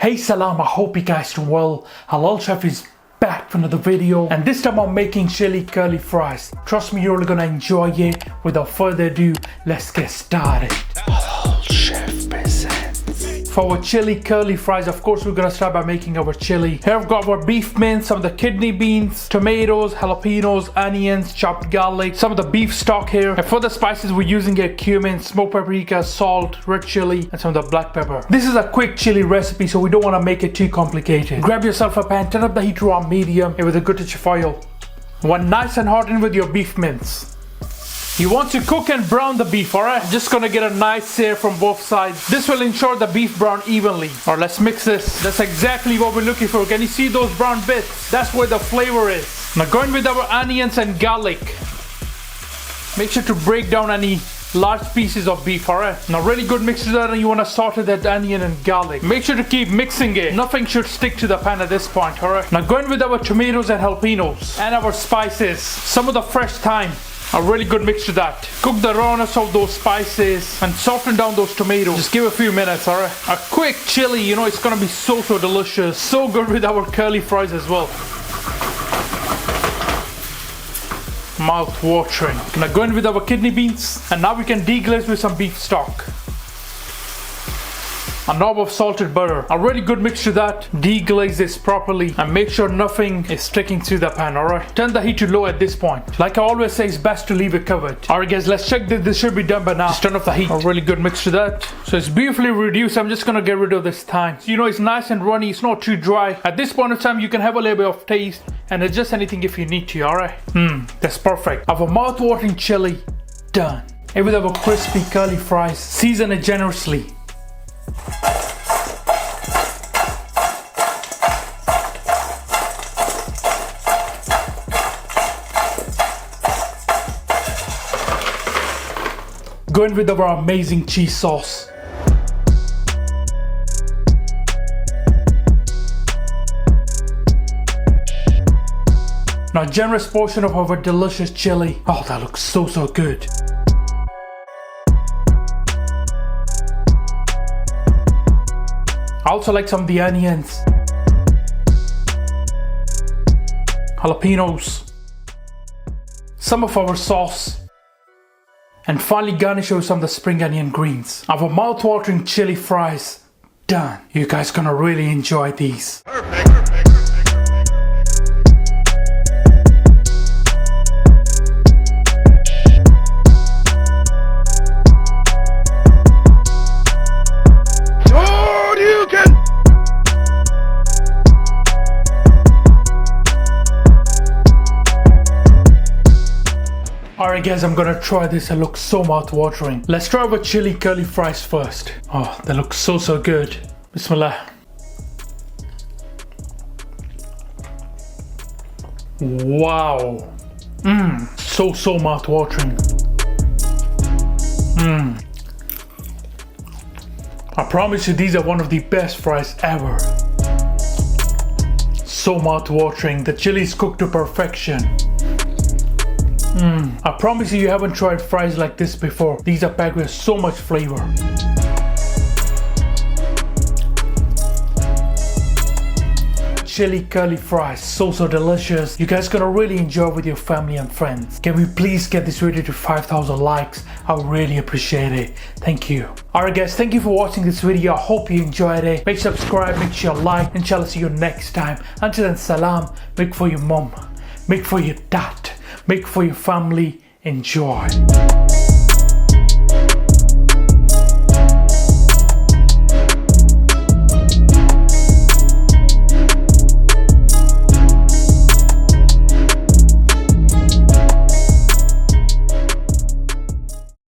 Hey salam, I hope you guys doing well. Halal Chef is back for another video, and this time I'm making chili curly fries. Trust me, you're really gonna enjoy it. Without further ado, let's get started. Halal Chef presents. For our chili curly fries, of course, we're gonna start by making our chili. Here I've got our beef mince, some of the kidney beans, tomatoes, jalapenos, onions, chopped garlic, some of the beef stock here. And for the spices, we're using a cumin, smoked paprika, salt, red chili, and some of the black pepper. This is a quick chili recipe, so we don't want to make it too complicated. Grab yourself a pan, turn up the heat to on medium, and with a good touch of oil. One nice and hot in with your beef mince. You want to cook and brown the beef, alright? Just gonna get a nice sear from both sides. This will ensure the beef brown evenly. Alright, let's mix this. That's exactly what we're looking for. Can you see those brown bits? That's where the flavor is. Now going with our onions and garlic. Make sure to break down any large pieces of beef, alright? Now really good mix to that, and you want to saute that onion and garlic. Make sure to keep mixing it. Nothing should stick to the pan at this point, alright? Now going with our tomatoes and jalapenos and our spices. Some of the fresh thyme. A really good mix to that. Cook the rawness of those spices and soften down those tomatoes. Just give a few minutes, alright? A quick chili, you know, it's gonna be so delicious. So good with our curly fries as well. Mouth watering. Now go in with our kidney beans, and now we can deglaze with some beef stock. A knob of salted butter. A really good mix to that. Deglaze this properly and make sure nothing is sticking to the pan, alright? Turn the heat to low at this point. Like I always say, it's best to leave it covered. Alright guys, let's check that this should be done by now. Just turn off the heat. A really good mix to that. So it's beautifully reduced. I'm just gonna get rid of this thyme. So, you know, it's nice and runny. It's not too dry. At this point in time, you can have a little bit of taste and adjust anything if you need to, alright? That's perfect. Our mouth-watering chili done. And with our crispy curly fries, season it generously. Go in with our amazing cheese sauce. Now a generous portion of our delicious chili. Oh, that looks so good. I also like some of the onions, jalapenos, some of our sauce, and finally garnish with some of the spring onion greens. Our mouth-watering chili fries done. You guys gonna really enjoy these. Perfect. Alright guys, I'm gonna try this. It looks so mouth-watering. Let's try our chili curly fries first. Oh, they look so good. Bismillah. Wow. So mouth-watering. I promise you, these are one of the best fries ever. So mouth-watering. The chili is cooked to perfection. I promise you haven't tried fries like this before. These are packed with so much flavor. Chili curly fries, so delicious. You guys gonna really enjoy with your family and friends. Can we please get this video to 5,000 likes? I would really appreciate it. Thank you. Alright guys, thank you for watching this video. I hope you enjoyed it. Make sure to subscribe, make sure you like, and inshallah see you next time. Until then, salam. Make for your mom, make for your dad, make for your family. Enjoy.